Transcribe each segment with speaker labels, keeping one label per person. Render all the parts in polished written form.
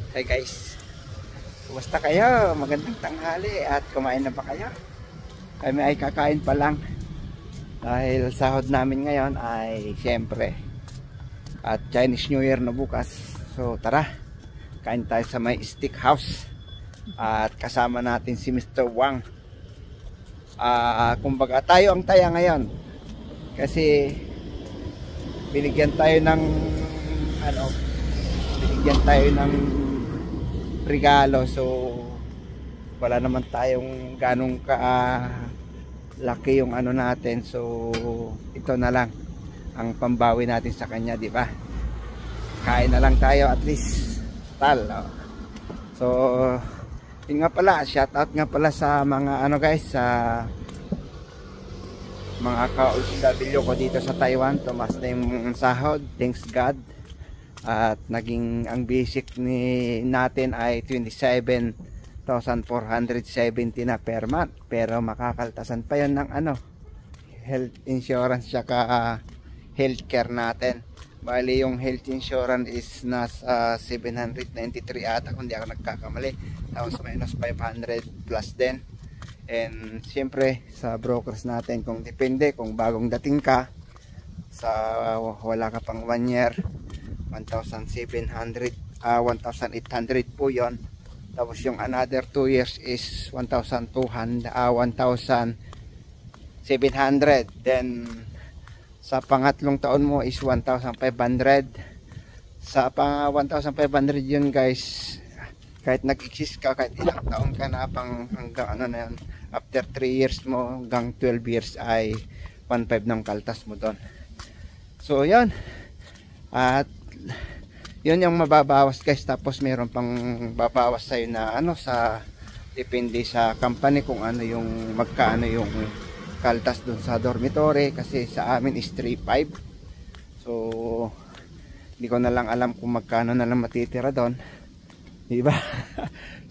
Speaker 1: Hey guys, kumusta kayo? Magandang tanghali at kumain na ba kayo? Kami ay kakain pa lang dahil sahod namin ngayon ay siyempre at Chinese New Year na bukas. So tara, kain tayo sa may steak house at kasama natin si Mr. Wang. Kumbaga tayo ang taya ngayon kasi binigyan tayo ng regalo, so wala naman tayong ganong laki yung ano natin, so ito na lang ang pambawi natin sa kanya, di ba? Kain na lang tayo at least so yun nga pala, shout out nga pala sa mga guys, sa mga ka-OFW ko dito sa Taiwan. Tumas na yung sahod, thanks God. At naging ang basic natin ay 27,470 na per month, pero makakaltasan pa yon ng health insurance tsaka healthcare natin. Bali yung health insurance is nasa 793 ata kung di ako nagkakamali, tapos minus 500 plus din. And siyempre sa brokers natin, kung depende, kung bagong dating ka sa wala ka pang 1 year, 1,800 po yon. Tapos yung another 2 years is 1,700. Then sa pangatlong taon mo is 1,500. Sa 1,500 yun guys, kahit nag-exist ka, kahit ilang taon ka na, hanggang na yun, after 3 years mo hanggang 12 years ay 1,500 ng kaltas mo doon. So yun, at yun yung mababawas guys. Tapos meron pang babawas sa'yo na sa depende sa company kung yung magkaano yung kaltas dun sa dormitory, kasi sa amin is 3,500. So hindi ko na lang alam kung magkano na lang matitira doon, diba?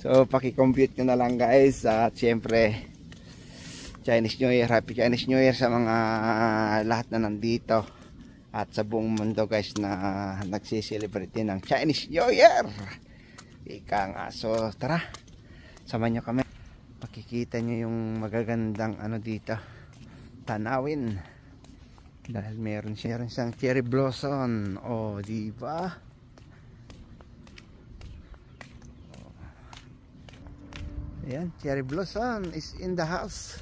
Speaker 1: So paki-compute nyo na lang guys. At syempre Chinese New Year, Happy Chinese New Year sa mga lahat na nandito at sa buong mundo guys na nagsiselebrate ng Chinese New Year. Ika nga. So tara, samahan nyo kami. Makikita nyo yung magagandang dito, tanawin, dahil meron siyang cherry blossom. Oh, diba? Ayan, cherry blossom is in the house.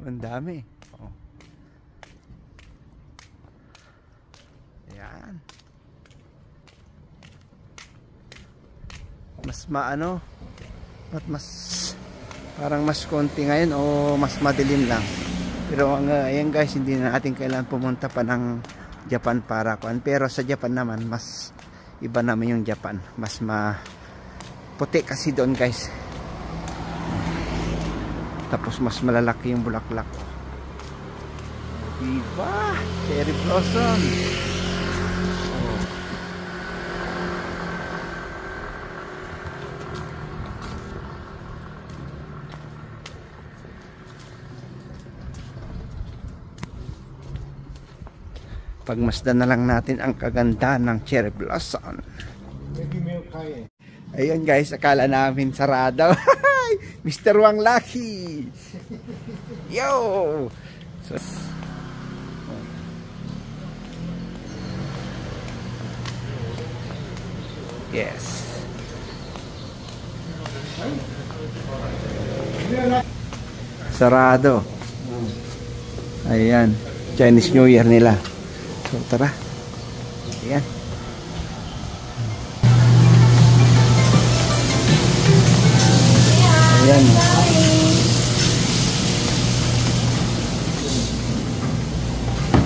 Speaker 1: Ang dami. Oh. Ayan. Mas parang mas konti ngayon o mas madilim lang. Pero ayan guys, hindi na natin kailangan pumunta pa ng Japan para kuan. Pero sa Japan naman, mas iba naman yung Japan. Mas puti kasi doon guys. Tapos mas malalaki yung bulaklak. Diba? Cherry blossom. Pagmasdan na lang natin ang kaganda ng cherry blossom. Ayun guys, akala namin sarado. Mr. Wang Lucky. Yo. So, yes. Sarado. Ayan, Chinese New Year nila. So tara. Ayan. Ayan.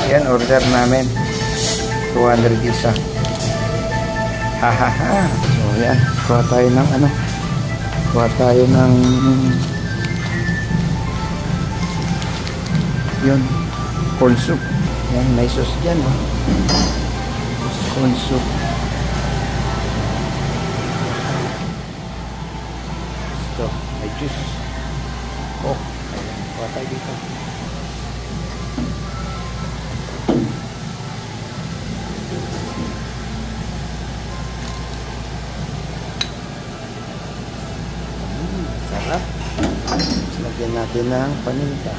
Speaker 1: Ayan, order namin 200 isa. Hahaha. So ayan, kuha tayo ng yun, corn soup. Yan, may sauce dyan, corn soup. Ito, may juice. Coke. Ayan, kuha tayo dito. Lagyan natin ng paninda.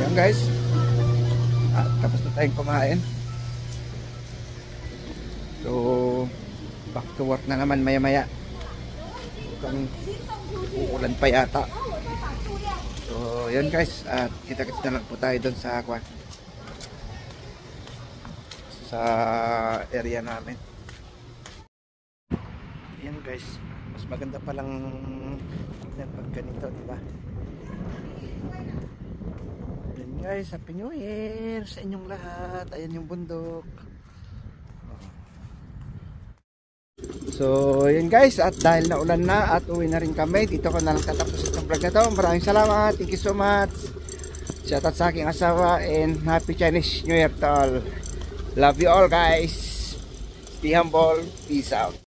Speaker 1: Ayan guys, tapos na tayong kumain. So back to work na naman maya maya. Mukhang uulan pa yata. So yun guys, at kita-kits na lang po tayo doon sa area namin. Ayan guys, Mas maganda palang pag ganito, diba? Yan guys, Happy New Year sa inyong lahat. Ayan yung bundok. So yun guys, at dahil naulan na at uwi na rin kami, dito ko na lang tatapos itong vlog na to. Maraming salamat, thank you so much. Shout out sa aking asawa and Happy Chinese New Year to all. Love you all guys. Stay humble, peace out.